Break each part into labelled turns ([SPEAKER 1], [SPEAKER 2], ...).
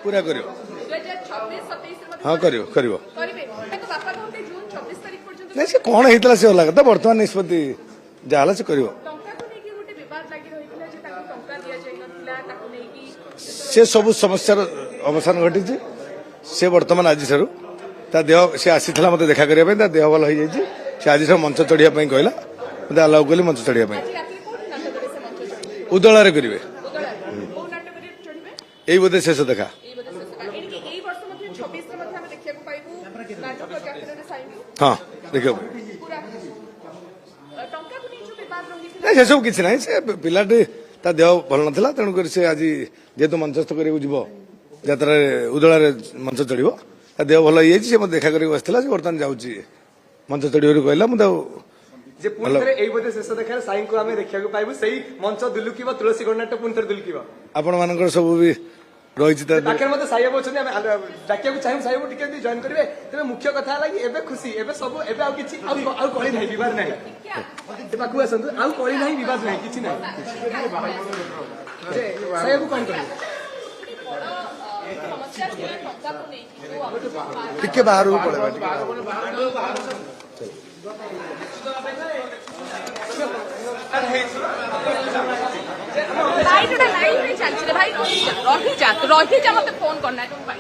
[SPEAKER 1] पूरा कर हाँ कर नहीं से कौन होता से अलग तो बर्तमान निष्पत्ति जहाँ से कर से सब समस्यार अवसान घटी से बर्तमान आज ठार देह से आसी मत देखा करने देह भल हो जाए से आज मंच चढ़िया कहला मत आलाउ कली मंच चढ़िया उदला करेंगे यही बोधे शेष देखा हाँ देखिए से सब किसी ना से पिलाटी ता देह भल नाला तेणुक से आज जेहेतु मंचस्थ कर यात्रा उदला मंच चढ़ो देह भल हो देखा कर बर्तमान जाऊँगी मंच चढ़ी कहला मुझे
[SPEAKER 2] जे पुणी एई बोधे शेष देखा साईं को आमे देखिया को पाइबु सेही मंच दुलुकीबा तुलसी गणनाट्य पुणी थरे दुलुकीबा
[SPEAKER 1] आपण मानकर सब भी रही
[SPEAKER 2] पाखे मते साईब अछन आमे डाकिया को चाहि साईब टिके दी जॉइन करिवे तबे मुख्य कथा लागि एबे खुशी एबे सब एबे आ किछि आ कळी नाही विवाद नाही ए पाखु आसंतु आ कळी नाही विवाद नाही किछि नाही साईब कोन करिवे
[SPEAKER 1] टिके बाहर पड़ेगा
[SPEAKER 3] लाइट में चलछे भाई रही जा मते फोन करना है भाई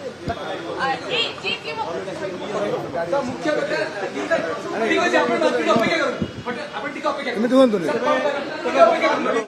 [SPEAKER 3] ए जे के
[SPEAKER 2] मुख्य ठीक अछि आपण टिके अपेक्षा करू आपण टिके अपेक्षा
[SPEAKER 1] एमि